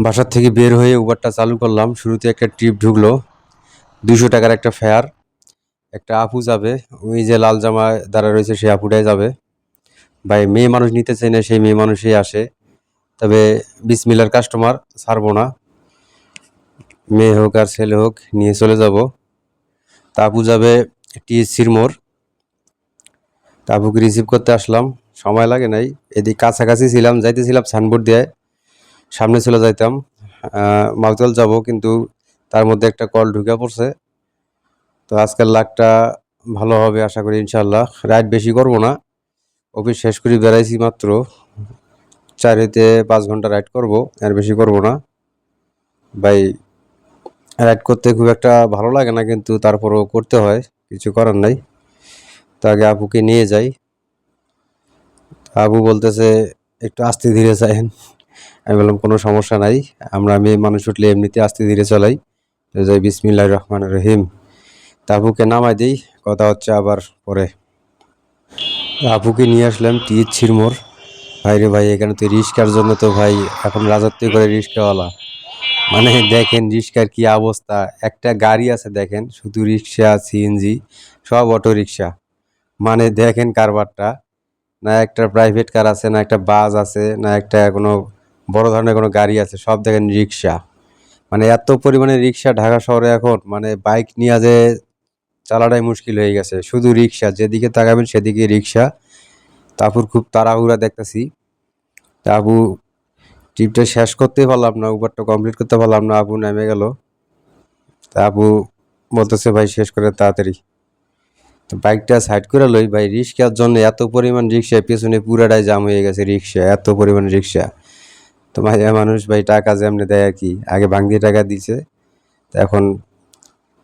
বাসার থেকে বের হয়ে উবারটা চালু করলাম। শুরুতে একটা ট্রিপ ঢুকলো, 200 টাকার একটা ফেয়ার। একটা আপু যাবে, ওই যে লাল জামা দ্বারা রয়েছে সেই আপুটাই যাবে। ভাই মেয়ে মানুষ নিতে চাই না, সেই মেয়ে মানুষই আসে। তবে বিসমিল্লার কাস্টমার, ছাড়বো না। মেয়ে হোক আর ছেলে হোক, নিয়ে চলে যাব। তা আপু যাবে টিএসসির মোড়। তা আপুকে রিসিভ করতে আসলাম, সময় লাগে নাই। এদিক কাছাকাছি ছিলাম, যাইতেছিলাম সাইনবোর্ড দিয়ে, সামনে চলে যাইতাম। মাউতল যাব, কিন্তু তার মধ্যে একটা কল ঢুকে পড়ছে। তো আজকের লাকটা ভালো হবে আশা করি ইনশাল্লাহ। রাইড বেশি করব না, অফিস শেষ করে বেড়াইছি মাত্র। 4 থেকে 5 ঘন্টা রাইড করব, আর বেশি করব না। ভাই রাইড করতে খুব একটা ভালো লাগে না, কিন্তু তারপরও করতে হয়, কিছু করার নাই। তো আগে আপুকে নিয়ে যাই। আবু বলতেছে একটু আস্তে ধীরে চাইেন। আমি বললাম কোনো সমস্যা নাই, আমরা মেয়ে মানুষ উঠলে এমনিতে আস্তে ধীরে চালাই। তো যাই বিসমিল্লাহির রহমানির রহিম। তা আপুকে নামাই দিই, কথা হচ্ছে আবার পরে। আপুকে নিয়ে আসলাম টিএসসির মোড়। ভাই রে ভাই, এখানে তো রিক্সার জন্য তো ভাই এখন রাজত্ব করে রিক্সাওয়ালা। মানে দেখেন রিক্সার কি অবস্থা। একটা গাড়ি আছে দেখেন, শুধু রিক্সা সিএনজি, সব অটো রিক্সা। মানে দেখেন কারবারটা। না একটা প্রাইভেট কার আছে, না একটা বাস আছে, না একটা কোনো বড় ধরনের কোনো গাড়ি আছে, সব দেখেন রিক্সা। মানে এত পরিমাণে রিক্সা ঢাকা শহরে এখন, মানে বাইক নিয়ে যে চালাটাই মুশকিল হয়ে গেছে। শুধু রিক্সা, যেদিকে তাকাবেন সেদিকে রিক্সা। তারপর খুব তাড়াহুড়া দেখতেছি। তা আপু ট্রিপটা শেষ করতেই পারলাম না, উবারটা কমপ্লিট করতে পারলাম না, আপু নেমে গেল। তা আপু বলতেছে ভাই শেষ করে তাড়াতাড়ি। তো বাইকটা সাইড করে লই ভাই, রিক্সার জন্য এত পরিমাণ রিক্সা, পেছনে পুরাটাই জাম হয়ে গেছে রিক্সা, এত পরিমাণ রিক্সা। তো ভাই মানুষ ভাই টাকা যেমনি দেয় আর কি, আগে ভাঙতি টাকা দিছে, তো এখন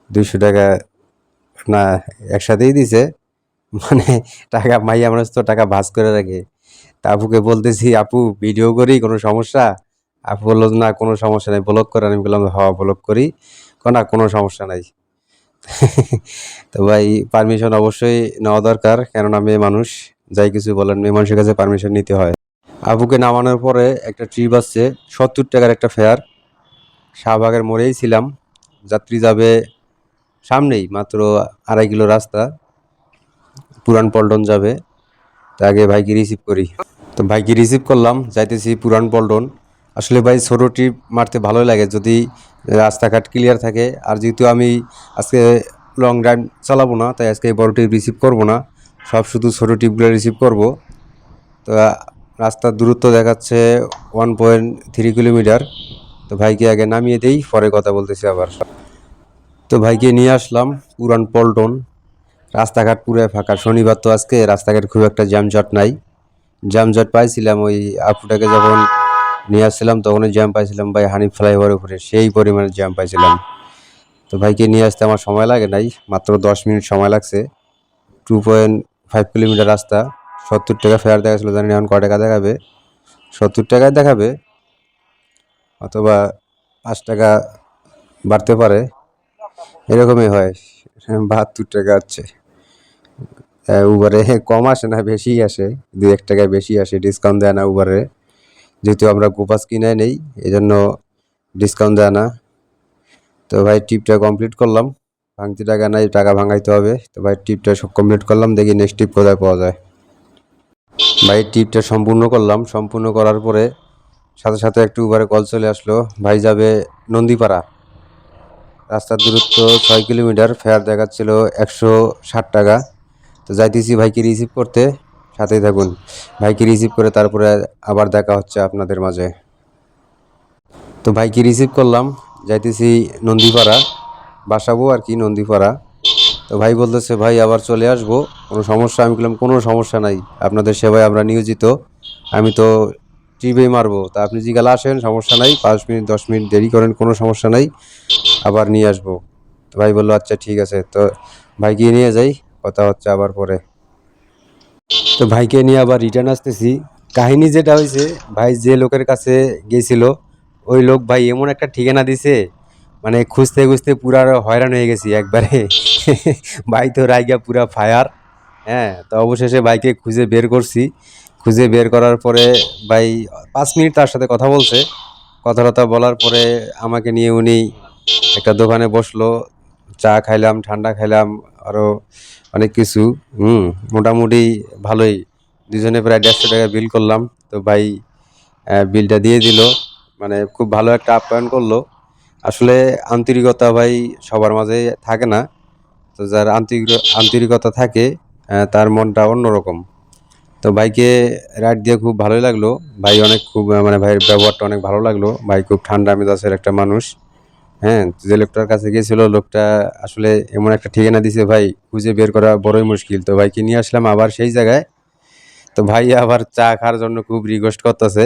200 টাকা না একসাথেই দিছে। মানে টাকা, মাইয়া মানুষ তো টাকা ভাঁজ করে রাখে। তা আপুকে বলতেছি আপু ভিডিও করি, কোনো সমস্যা? আপু বললো না কোনো সমস্যা নেই, ব্লক করে। আমি বললাম হ ব্লক করি। না কোনো সমস্যা নাই। তো ভাই পারমিশন অবশ্যই নেওয়া দরকার, কেননা মেয়ে মানুষ, যাই কিছু বলেন মেয়ে মানুষের কাছে পারমিশন নিতে হয়। আপুকে নামানোর পরে একটা ট্রিপ আসছে, 70 টাকার একটা ফেয়ার। শাহবাগের মোড়েই ছিলাম। যাত্রী যাবে সামনেই, মাত্র 2.5 কিলো রাস্তা, পুরান পল্টন যাবে। তা আগে ভাইকে রিসিভ করি। তো ভাইকে রিসিভ করলাম, যাইতেছি পুরান পল্টন। আসলে ভাই ছোটো ট্রিপ মারতে ভালোই লাগে যদি রাস্তাঘাট ক্লিয়ার থাকে। আর যেহেতু আমি আজকে লং ড্রাইভ চালাবো না, তাই আজকে বড় ট্রিপ রিসিভ করবো না, সব শুধু ছোটো ট্রিপগুলো রিসিভ করব। তো রাস্তার দূরত্ব দেখাচ্ছে 1.3 কিলোমিটার। তো ভাইকে আগে নামিয়ে দেই, পরে কথা বলতেছি আবার। তো ভাইকে নিয়ে আসলাম পুরান পল্টন। রাস্তাঘাট পুরো ফাঁকা, শনিবার তো আজকে, রাস্তাঘাট খুব একটা জ্যামজট নাই। জ্যামজট পাইছিলাম ওই আপুটাকে যখন নিয়ে আসছিলাম, তখনই জ্যাম পাইছিলাম ভাই হানিফ ফ্লাইওভারের উপরে, সেই পরিমাণে জ্যাম পাইছিলাম। তো ভাইকে নিয়ে আসতে আমার সময় লাগে নাই, মাত্র 10 মিনিট সময় লাগছে। 2.5 কিলোমিটার রাস্তা। 70 টাকা ফেয়ার দেখাচ্ছিল, জানি না এখন ক টাকা দেখাবে। 70 টাকায় দেখাবে, অথবা 5 টাকা বাড়তে পারে, এরকমই হয়। 72 টাকা হচ্ছে। উবারে কম আসে না, বেশিই আসে, 2-1 টাকায় বেশি আসে, ডিসকাউন্ট দেয় না উবারে। যেহেতু আমরা গোপাস কিনে নেই, এই জন্য ডিসকাউন্ট দেয় না। তো ভাই ট্রিপটা কমপ্লিট করলাম, ভাঙতি টাকা নাই, টাকা ভাঙাইতে হবে। তো ভাই ট্রিপটা সব কমপ্লিট করলাম, দেখি নেক্সট ট্রিপ কোথায় পাওয়া যায়। ভাই ট্রিপটা সম্পূর্ণ করলাম, সম্পূর্ণ করার পরে সাথে সাথে একটু উবারে কল চলে আসলো, ভাই যাবে নন্দীপাড়া। রাস্তার দূরত্ব 6 কিলোমিটার, ফেয়ার দেখাচ্ছিল 160 টাকা। তো যাইতেছি ভাইকে রিসিভ করতে, সাথেই থাকুন। ভাইকে রিসিভ করে তারপরে আবার দেখা হচ্ছে আপনাদের মাঝে। তো ভাইকে রিসিভ করলাম, যাইতেছি নন্দীপাড়া, বাসাবো আর কি নন্দীপাড়া। তো ভাই বলতেছে ভাই আবার চলে আসবো, কোনো সমস্যা? আমি বললাম কোনো সমস্যা নাই, আপনাদের সেবায় আমরা নিয়োজিত, আমি তো ট্রিপেই মারবো। তা আপনি জিগালে আসেন, সমস্যা নাই, 5 মিনিট 10 মিনিট দেরি করেন, কোনো সমস্যা নাই, আবার নিয়ে আসবো। তো ভাই বললো আচ্ছা ঠিক আছে। তো ভাইকে নিয়ে যাই, কথা হচ্ছে আবার পরে। তো ভাইকে নিয়ে আবার রিটার্ন আসতেছি। কাহিনী যেটা হয়েছে, ভাই যে লোকের কাছে গেছিল, ওই লোক ভাই এমন একটা ঠিকানা দিছে, মানে খুঁজতে খুঁজতে পুরা হয়রান হয়ে গেছি একবারে। ভাই তো রাইগা পুরা ফায়ার। হ্যাঁ, তো অবশেষে বাইকে খুঁজে বের করছি। খুঁজে বের করার পরে ভাই 5 মিনিট তার সাথে কথা বলছে। কথা টথা বলার পরে আমাকে নিয়ে উনি একটা দোকানে বসলো। চা খাইলাম, ঠান্ডা খাইলাম, আরো অনেক কিছু। মোটামুটি ভালোই। দুজনে প্রায় 150 টাকা বিল করলাম। তো ভাই বিলটা দিয়ে দিল। মানে খুব ভালো একটা আপ্যায়ন করলো। আসলে আন্তরিকতা ভাই সবার মাঝে থাকে না। তো যার আন্তরিকতা থাকে তার মনটা অন্যরকম। তো ভাইকে রাইড দিয়ে খুব ভালোই লাগলো। ভাই অনেক খুব মানে ভাইয়ের ব্যবহারটা অনেক ভালো লাগলো। ভাই খুব ঠান্ডা মেজাজের একটা মানুষ। হ্যাঁ, যে লোকটার কাছে গিয়েছিল লোকটা আসলে এমন একটা ঠিকানা দিছে ভাই, খুঁজে বের করা বড়ই মুশকিল। তো ভাইকে নিয়ে আসলাম আবার সেই জায়গায়। তো ভাই আবার চা খাওয়ার জন্য খুব রিকোয়েস্ট করতেছে।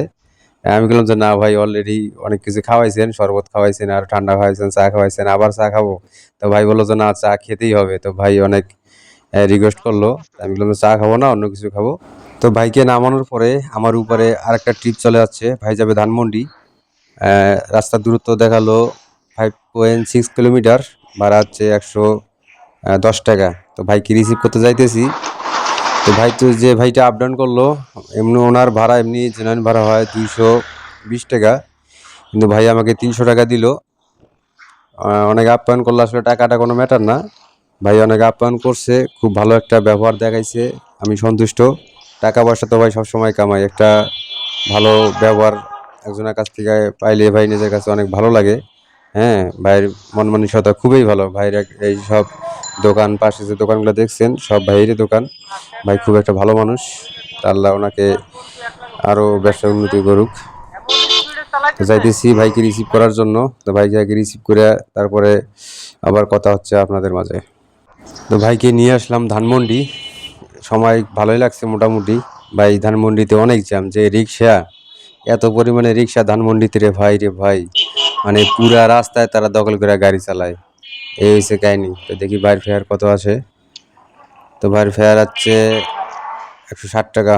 আমি বললাম যে না ভাই, অলরেডি অনেক কিছু খাওয়াইছেন, শরবত খাওয়াইছেন আর ঠান্ডা খাওয়াইছেন, চা খাওয়াইছেন, আবার চা খাবো? তো ভাই বললো যে না, চা খেতেই হবে। তো ভাই অনেক রিকোয়েস্ট করলো। আমি বললাম যে চা খাবো না, অন্য কিছু খাবো। তো ভাইকে নামানোর পরে আমার উপরে আরেকটা ট্রিপ চলে যাচ্ছে। ভাই যাবে ধানমন্ডি। রাস্তার দূরত্ব দেখালো 5.6 কিলোমিটার। ভাড়া হচ্ছে 110 টাকা। তো ভাইকে রিসিভ করতে যাইতেছি। তো ভাই তো যে ভাইটা আপ ডাউন করলো, এমনি ওনার ভাড়া এমনি জেনুইন ভাড়া হয় 220 টাকা, কিন্তু ভাই আমাকে 300 টাকা দিল। অনেক আপ্যায়ন করলো। আসলে টাকাটা কোনো ম্যাটার না। ভাই অনেক আপ্যায়ন করছে, খুব ভালো একটা ব্যবহার দেখাইছে। আমি সন্তুষ্ট। টাকা পয়সা তো ভাই সবসময় কামাই, একটা ভালো ব্যবহার একজনের কাছ থেকে পাইলে ভাই নিজের কাছে অনেক ভালো লাগে। হ্যাঁ, ভাইয়ের মন মানসিকতা খুবই ভালো। ভাইয়ের এই সব দোকান, পাশে যে দোকানগুলো দেখছেন সব ভাইয়েরই দোকান। ভাই খুব একটা ভালো মানুষ। তা আল্লাহ ওনাকে আরো ব্যবসা উন্নতি করুক। তো যাইতেছি ভাইকে রিসিভ করার জন্য। তো ভাইকে আগে রিসিভ করে তারপরে আবার কথা হচ্ছে আপনাদের মাঝে। তো ভাইকে নিয়ে আসলাম ধানমন্ডি। সময় ভালোই লাগছে মোটামুটি। ভাই ধানমন্ডিতে অনেক জ্যাম, যে রিক্সা, এত পরিমাণে রিক্সা ধানমন্ডিতে রে ভাই, রে ভাই, মানে পুরা রাস্তায় তারা দখল করে গাড়ি চালায়। এই হয়েছে কাহিনি। তো দেখি ভাইয়ের ফেয়ার কত আসে। তো ভাইয়ের ফেয়ার হচ্ছে 160 টাকা।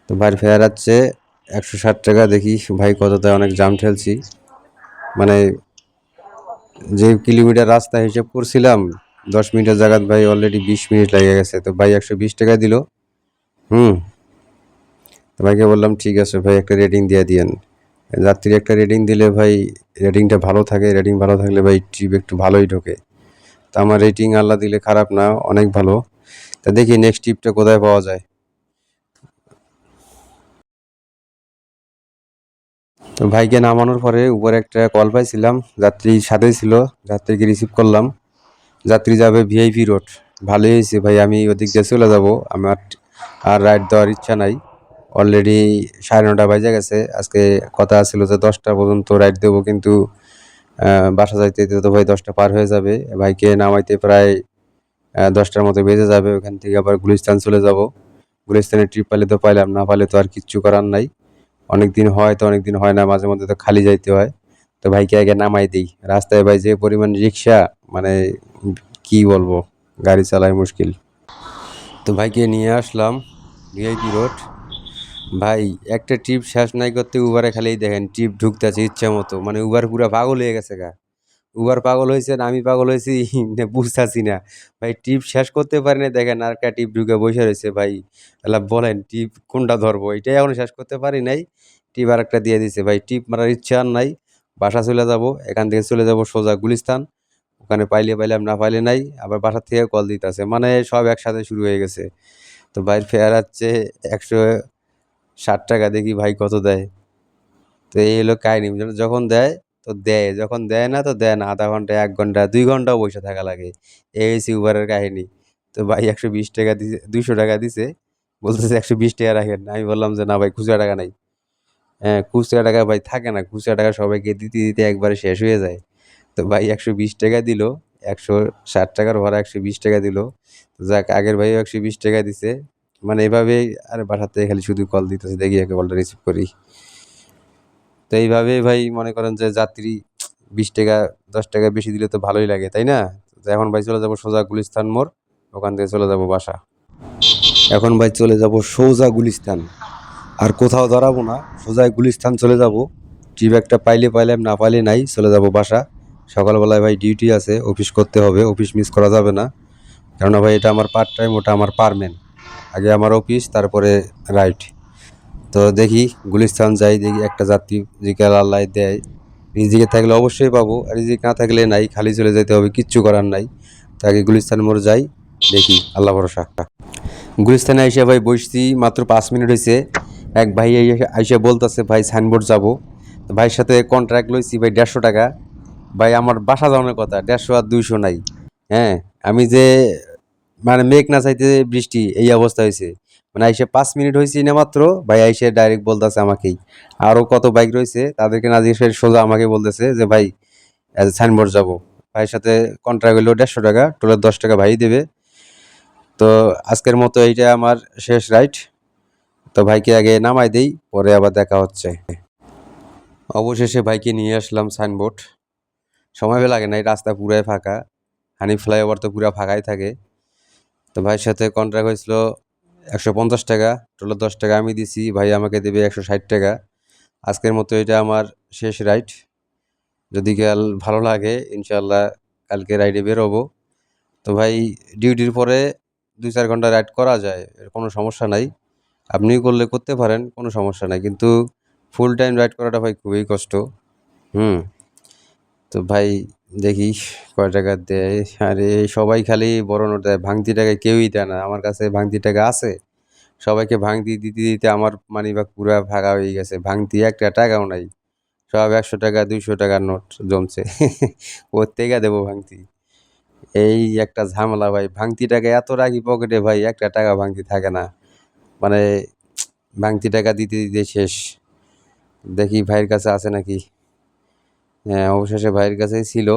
তো ভাইয়ের ফেয়ার হচ্ছে 160 টাকা। দেখি ভাই কত দেয়। অনেক জাম ঠেলছি, মানে যে কিলোমিটার রাস্তা হিসেব করছিলাম 10 মিনিটের জায়গায় ভাই অলরেডি 20 মিনিট লেগে গেছে। তো ভাই 120 টাকা দিল। হুম তো ভাইকে বললাম ঠিক আছে ভাই, একটা রেটিং দিয়ে দিয়েন। যাত্রী একটা রেটিং দিলে ভাই রেটিংটা ভালো থাকে। রেটিং ভালো থাকলে ভাই ট্রিপ একটু ভালোই ঢোকে। তো আমার রেটিং আল্লাহ দিলে খারাপ না, অনেক ভালো। তা দেখি নেক্সট ট্রিপটা কোথায় পাওয়া যায়। তো ভাইকে নামানোর পরে উপরে একটা কল পাইছিলাম, যাত্রী সাথেই ছিল। যাত্রীকে রিসিভ করলাম। যাত্রী যাবে ভিআইপি রোড। ভালোই হয়েছে ভাই, আমি ওদিক দিয়ে চলে যাব। আমার আর রাইড দেওয়ার ইচ্ছা নাই। অলরেডি 9:30 বাজে গেছে। আজকে কথা ছিল যে 10টা পর্যন্ত রাইড দেবো, কিন্তু বাসা যাইতে যেতে তো ভাই 10টা পার হয়ে যাবে। ভাইকে নামাইতে প্রায় 10টার মতো বেজে যাবে। ওখান থেকে আবার গুলিস্তান চলে যাব। গুলিস্তানের ট্রিপ পাইলে তো পাইলাম, না পাইলে তো আর কিচ্ছু করার নাই। অনেকদিন হয় তো অনেকদিন হয় না, মাঝে মধ্যে তো খালি যাইতে হয়। তো ভাইকে আগে নামাই দিই। রাস্তায় ভাই যে পরিমাণ রিক্সা, মানে কি বলবো, গাড়ি চালাই মুশকিল। তো ভাইকে নিয়ে আসলাম ভিআইপি রোড। ভাই একটা ট্রিপ শেষ নাই করতে উবারে খালি দেখেন ট্রিপ ঢুকতেছে ইচ্ছা মতো, মানে উবার পুরা পাগল হয়ে গেছে গা। উবার পাগল হয়েছে না আমি পাগল হয়েছি বুঝতেছি না। ভাই ট্রিপ শেষ করতে পারি না, দেখেন আর একটা ট্রিপ ঢুকে বসে রয়েছে ভাই। তাহলে বলেন ট্রিপ কোনটা ধরবো, এটাই এখন শেষ করতে পারি নাই। ট্রিপ আর একটা দিয়ে দিছে ভাই। ট্রিপ মারার ইচ্ছা আর নাই। বাসা চলে যাব, এখান থেকে চলে যাব সোজা গুলিস্তান। ওখানে পাইলে পাইলাম, না পাইলে নাই। আবার বাসার থেকে কল দিতেছে, মানে সব একসাথে শুরু হয়ে গেছে। তো ভাইয়ের ফেয়ার হচ্ছে 160 টাকা। দেখি ভাই কত দেয়। তো এই হলো কাহিনী, বুঝলেন? যখন দেয় তো দেয়, যখন দেয় না তো দেয় না। আধা ঘন্টা, 1 ঘন্টা, 2 ঘন্টাও বসে থাকা লাগে। এই হচ্ছে উবারের কাহিনী। তো ভাই 120 টাকা দিছে, 200 টাকা দিছে। বলতেছে 120 টাকা রাখেন। আমি বললাম যে না ভাই, খুচরা টাকা নাই। হ্যাঁ, খুচরা টাকা ভাই থাকে না। খুচরা টাকা সবাইকে দিতে দিতে একবারে শেষ হয়ে যায়। তো ভাই 120 টাকা দিল। 160 টাকার ভাড়া 120 টাকা দিল। যাক, আগের ভাইও 120 টাকা দিছে। মানে এভাবেই আর বাসার থেকে খালি শুধু কল দিতেছে, দেখি একে কলটা রিসিভ করি। তো এইভাবেই ভাই মনে করেন যে যাত্রী 20 টাকা 10 টাকা বেশি দিলে তো ভালোই লাগে, তাই না? তো এখন ভাই চলে যাবো সোজা গুলিস্তান মোড়। ওখান থেকে চলে যাব বাসা। এখন ভাই চলে যাব সোজা গুলিস্তান। আর কোথাও দাঁড়াবো না, সোজা গুলিস্তান চলে যাব। ট্রিপ একটা পাইলে পাইলাম, না পাইলে নাই, চলে যাব বাসা। সকালবেলায় ভাই ডিউটি আছে, অফিস করতে হবে, অফিস মিস করা যাবে না। কেননা ভাই এটা আমার পার্ট টাইম, ওটা আমার পারমেন্ট। আগে আমার অফিস, তারপরে রাইট। তো দেখি গুলিস্তান যাই, দেখি একটা যাত্রী যদি আল্লাহ দেয়, রিজিকে থাকলে অবশ্যই পাবো, আর রিজিক না থাকলে নাই, খালি চলে যেতে হবে, কিচ্ছু করার নাই। তাকে গুলিস্তান মোড় যাই, দেখি আল্লাহ ভরসা। গুলিস্তানে আইসা ভাই বসছি, মাত্র 5 মিনিট হয়েছে। এক ভাই আইসা বলতেছে ভাই সাইনবোর্ড যাবো। তো ভাইয়ের সাথে কন্ট্রাক্ট লইছি ভাই 150 টাকা। ভাই আমার বাসা যাওয়ার কথা, 150 আর 200 নাই। হ্যাঁ, আমি যে মানে মেঘ না চাইতে বৃষ্টি, এই অবস্থা হয়েছে। মানে আইসে 5 মিনিট হয়েছি না মাত্র, ভাই আইসে ডাইরেক্ট বলতেছে আমাকেই। আরো কত বাইক রয়েছে তাদেরকে না জিজ্ঞেস করে সোজা আমাকে বলতেছে যে ভাই সাইনবোর্ড যাবো। ভাইয়ের সাথে কন্ট্রাক্ট হইলো 150 টাকা, টোটাল 10 টাকা ভাই দেবে। তো আজকের মতো এইটা আমার শেষ রাইড। তো ভাইকে আগে নামাই দেই, পরে আবার দেখা হচ্ছে। অবশেষে ভাইকে নিয়ে আসলাম সাইনবোর্ড। সময় লাগে নাই, রাস্তা পুরাই ফাঁকা। হানি ফ্লাইওভার তো পুরা ফাঁকাই থাকে। তো ভাইয়ের সাথে কন্ট্রাক্ট হয়েছিল 150 টাকা, টোটাল 10 টাকা আমি দিছি, ভাই আমাকে দেবে 160 টাকা। আজকের মতো এটা আমার শেষ রাইড। যদি কাল ভালো লাগে ইনশাল্লাহ কালকে রাইডে বেরোবো। তো ভাই ডিউটির পরে 2-4 ঘন্টা রাইড করা যায়, এর কোনো সমস্যা নাই। আপনিও করলে করতে পারেন, কোনো সমস্যা নাই, কিন্তু ফুল টাইম রাইড করাটা ভাই খুবই কষ্ট। হুম। তো ভাই দেখি কয় টাকা দেয়। আরে সবাই খালি বড় নোট দেয়, ভাঙতি টাকা কেউই দেয় না। আমার কাছে ভাঙতি টাকা আছে, সবাইকে ভাঙতি দিতে দিতে আমার মানিব্যাগ পুরা ফাঁকা হয়ে গেছে, ভাঙতি একটা টাকাও নাই। সব 100 টাকা 200 টাকার নোট জমছে। কোত্থেকে দেবো ভাঙতি? এই একটা ঝামেলা ভাই, ভাঙতি টাকা এত রাখি পকেটে ভাই, একটা টাকা ভাঙতি থাকে না। মানে ভাঙতি টাকা দিতে দিতে শেষ। দেখি ভাইয়ের কাছে আছে নাকি। হ্যাঁ, অবশেষে ভাইয়ের কাছেই ছিল।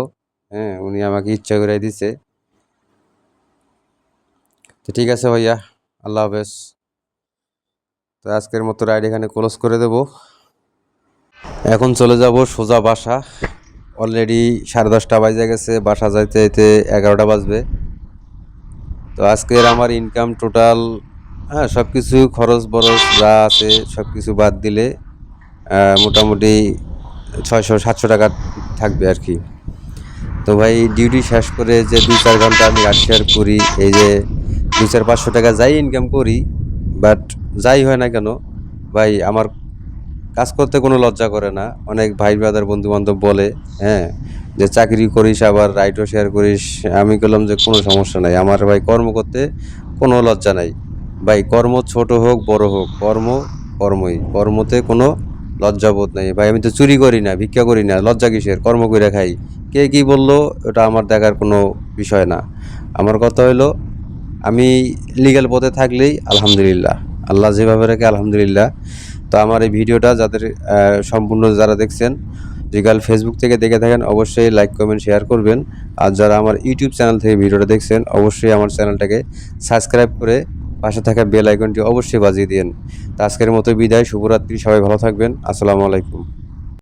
হ্যাঁ, উনি আমাকে ইচ্ছা করে দিছে। তো ঠিক আছে ভাইয়া, আল্লাহ হাফেজ। তো আজকের মতো রাইড এখানে ক্লোজ করে দেব। এখন চলে যাব সোজা বাসা। অলরেডি 10:30 বাজে গেছে, বাসা যাইতে যাইতে 11টা বাজবে। তো আজকের আমার ইনকাম টোটাল, হ্যাঁ, সব কিছু খরচ বরচ যা আছে সব কিছু বাদ দিলে মোটামুটি 600-700 টাকা থাকবে আর কি। তো ভাই ডিউটি শেষ করে যে 2-4 ঘন্টা আমি রাইড শেয়ার করি, এই যে 200-500 টাকা যাই ইনকাম করি, বাট যাই হয় না কেন ভাই আমার কাজ করতে কোনো লজ্জা করে না। অনেক ভাই ব্রাদার বন্ধু বান্ধব বলে, হ্যাঁ, যে চাকরি করিস আবার রাইডও শেয়ার করিস। আমি বললাম যে কোনো সমস্যা নাই, আমার ভাই কর্ম করতে কোনো লজ্জা নাই। ভাই কর্ম ছোট হোক বড় হোক, কর্ম কর্মই, কর্মতে কোনো লজ্জাবোধ নাই ভাই। আমি তো চুরি করি না, ভিক্ষা করি না, লজ্জা কিসের? কর্ম করে খাই। কে কি বললো ওটা আমার দেখার কোনো বিষয় না। আমার কথা হলো আমি লিগ্যাল পথে থাকলেই আলহামদুলিল্লাহ, আল্লাহ যেভাবে রাখে আলহামদুলিল্লাহ। তো আমার এই ভিডিওটা যাদের সম্পূর্ণ যারা দেখছেন, যদি কাল ফেসবুক থেকে দেখে থাকেন অবশ্যই লাইক কমেন্ট শেয়ার করবেন। আর যারা আমার ইউটিউব চ্যানেল থেকে ভিডিওটা দেখছেন অবশ্যই আমার চ্যানেলটাকে সাবস্ক্রাইব করে পাশে থাকা বেল আইকনটি অবশ্যই বাজিয়ে দিন। তো আজকের মতো বিদায়, শুভরাত্রি, সবাই ভালো থাকবেন, আসসালামু আলাইকুম।